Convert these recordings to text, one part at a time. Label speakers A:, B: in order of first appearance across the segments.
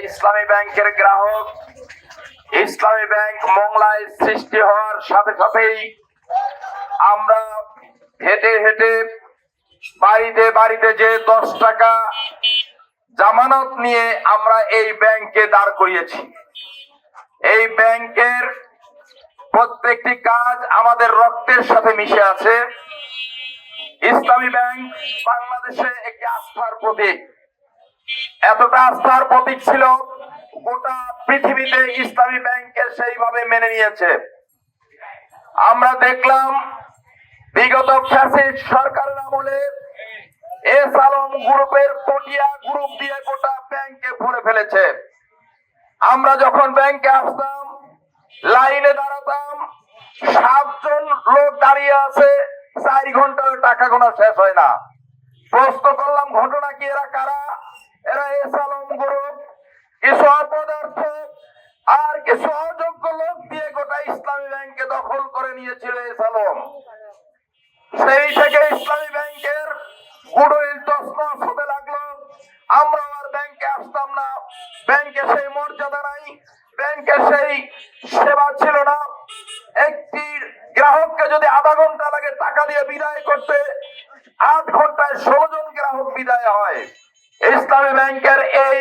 A: ইসলামী ব্যাংকের গ্রাহক। ইসলামী ব্যাংক মোংলায় সৃষ্টি হওয়ার সাথে সাথেই আমরা হেঁটে হেঁটে বাড়িতে বাড়িতে যে 10 টাকা জামানত নিয়ে আমরা এই ব্যাংকে দাঁড় করিয়েছি। এই ব্যাংকের প্রত্যেকটি কাজ আমাদের রক্তের সাথে মিশে আছে। ইসলামী ব্যাংক বাংলাদেশে একটি আস্থার প্রতীক। এতটা আস্থার প্রতীক ছিল, গোটা পৃথিবীতে ইসলামী ব্যাংকের সেইভাবে মেনে নিয়েছে। আমরা দেখলাম বিগত ফ্যাসিস্ট সরকারের আমলে এস আলম গ্রুপের পটিয়া গ্রুপ দিয়ে গোটা ব্যাংকে ভরে ফেলেছে। আমরা যখন ব্যাংকে আসতাম, লাইনে দাঁড়াতাম, 7 জন লোক দাঁড়িয়ে আছে, 4 ঘন্টার টাকা গোনা শেষ হয় না। প্রশ্ন করলাম, ঘটনা কি? এরা কারা? এরা এস আলম গ্রুপ, কিছু অপদার্থ আর কিছু অযোগ্য লোক দিয়ে গোটা ইসলামী ব্যাংকে দখল করে নিয়েছিল এস আলম। সেই থেকে ইসলামী ব্যাংকের গুডউইল তছনছ হতে লাগলো। আমরা আর ব্যাংকে আসতাম না। ব্যাংকে সেই মর্যাদা নাই, ব্যাংকে সেই সেবা ছিল না। একটি গ্রাহককে যদি আধা ঘন্টা লাগে টাকা দিয়ে বিদায় করতে, 8 ঘন্টায় 16 জন গ্রাহক বিদায় হয়। ইসলামী ব্যাংকের এই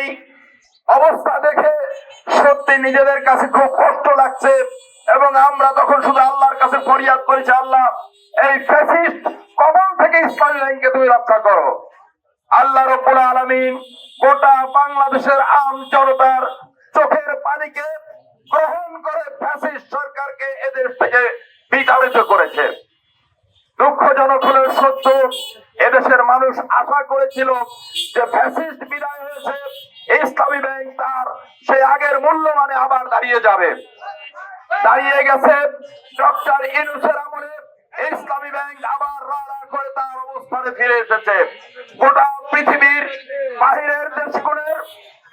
A: অবস্থা দেখে সত্যি নিজেদের কাছে খুব কষ্ট লাগছে এবং আমরা তখন শুধু আল্লাহর কাছে ফরিয়াদ করেছি, আল্লাহ এই ফ্যাসিস্ট কবল থেকে ইসলামী ব্যাংককে তুমি রক্ষা করো। আল্লাহ রাব্বুল আলামিন গোটা বাংলাদেশের আম জনতার চোখের পানিকে গ্রহণ করে ফ্যাসিস্ট সরকারকে এদেশ থেকে বিতাড়িত করেছে। দুঃখজনক হলেও সত্য, এদেশের মানুষ আশা করেছিল যে ফ্যাসিস্ট বিদায় হয়েছে, ইসলামী ব্যাংক তার সেই আগের মূল্যমানে আবার দাঁড়িয়ে যাবে। দাঁড়িয়ে গেছে। ডক্টর ইউনূসের আমলে ইসলামী ব্যাংক আবার রাড়া করে তার অবস্থানে ফিরে এসেছে। গোটা পৃথিবীর বাহিরের দেশগুলোর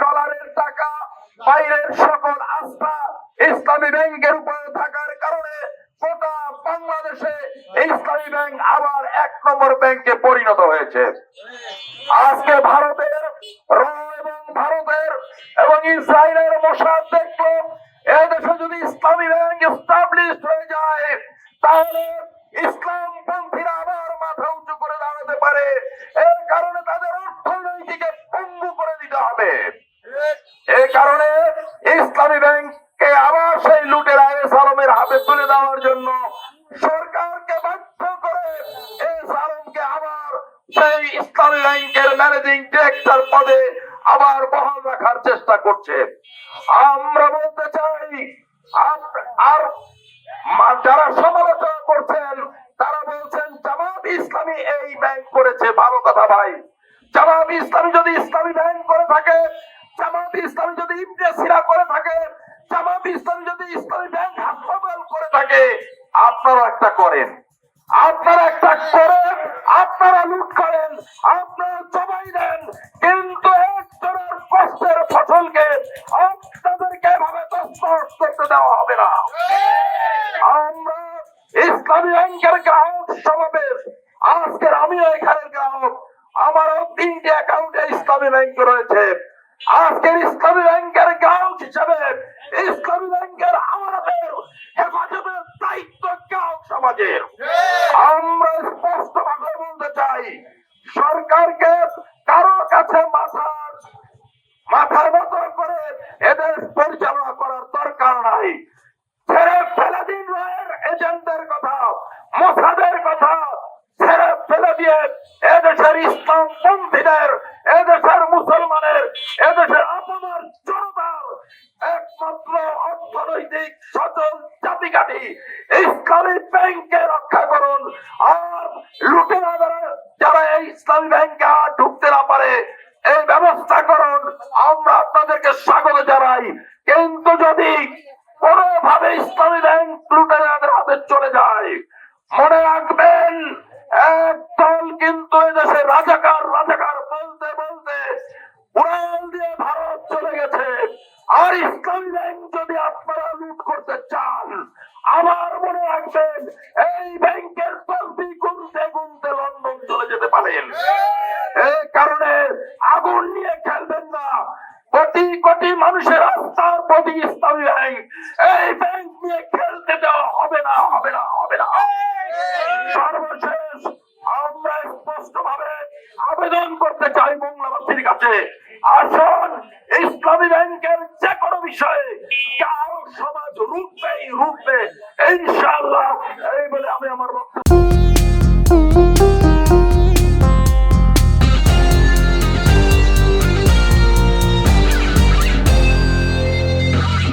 A: ডলারের টাকা, বাইরের সকল আস্থা ইসলামী ব্যাংকের উপরে থাকার কারণে গোটা বাংলাদেশে ইসলামী ব্যাংক আবার 1 নম্বর ব্যাংকে পরিণত হয়েছে। আজকে ভারতের র এবং ইসরায়েলের মোসাদ দেখলো, এদেশে যদি ইসলামী ব্যাংক এস্টাবলিশড হয়ে যায় তাহলে ইসলাম পন্থীরা আবার মাথা উঁচু করে দাঁড়াতে পারে। এই কারণে তাদের অর্থনৈতিক পঙ্গু করে দিতে হবে। এই কারণে ইসলামী ব্যাংককে আবার সেই লুটেরা এস আলমের হাতে তুলে দেওয়ার জন্য সরকারকে বাধ্য করে এস আলমকে আবার সেই ইসলামী ব্যাংকের ম্যানেজিং ডিরেক্টর পদে আবার বহাল রাখার চেষ্টা করছে। আমরা বলতে চাই, আর যারা সমালোচনা করছেন তারা বলছেন জামাত ইসলামী এই ব্যাংক করেছে। ভালো কথা ভাই, জামাত ইসলামী যদি ইসলামী ব্যাংক করে থাকে, জামাত ইসলামী যদি ইবনে সিনা করে থাকে, জামাত ইসলামী যদি ইসলামী ব্যাংক হাসপাতাল করে থাকে, আপনারা একটা করেন, আপনারা লুট করেন, আপনারা জবাই দেন, কিন্তু একজনের কষ্টের ফসলকে আপনাদেরকে এভাবে তছনছ করতে দেওয়া হবে না। আমরা ইসলামী ব্যাংকের গ্রাহক সমাবেশ, আজকের আমিও এখানের গ্রাহক, আমারও 3টি অ্যাকাউন্টে ইসলামী ব্যাংক রয়েছে। আজকের ইসলামী ব্যাংকের গ্রাহক হিসেবে ইসলামী ব্যাংকের আমাদের হেফাজতের দায়িত্ব গ্রাহক সমাজের। আমরা স্পষ্ট ভাবে বলতে চাই, সরকারকে কারো কাছে মাথার মতো করে এদের পরিচালনা করার দরকার নাই। ছেড়ে ফেলে দিন রায়ের এজেন্টদের কথা, মোসাদের কথা ছেড়ে ফেলে দিয়ে এদেশের ইসলাম পন্থীদের, এদেশের মুসলমানের, এদেশের আপনার জনতার একমাত্র অর্থনৈতিক সচল চাবিকাঠি ইসলামী ব্যাংকে রক্ষা করুন। আর লুটেরা যারা এই ইসলামী ব্যাংকে আর ঢুকতে না পারে এই ব্যবস্থা করুন। আমরা আপনাদেরকে স্বাগত জানাই। কিন্তু যদি কোনোভাবে ইসলামী ব্যাংক লুটেরাদের হাতে চলে যায়, মনে রাখবেন একদল কিন্তু এদেশে রাজাকার বলতে বলতে উড়াল দিয়ে ভারত চলে গেছে। আর ইসলামী ব্যাংক যদি আপনারা লুট করতে চান, আমার মনে রাখবেন এই ব্যাংকের তসবি গুনতে গুনতে লন্ডন চলে যেতে পারেন। এই কারণে আগুন নিয়ে খেলবেন না। কোটি কোটি
B: কোটি মানুষের আস্থার প্রতি ইসলামী ব্যাংক, এই ব্যাংক নিয়ে খেলতে দেওয়া হবে না, হবে না, হবে না। সর্বশেষ আমরা স্পষ্টভাবে আবেদন করতে চাই বাংলাবাসীর কাছে, আসুন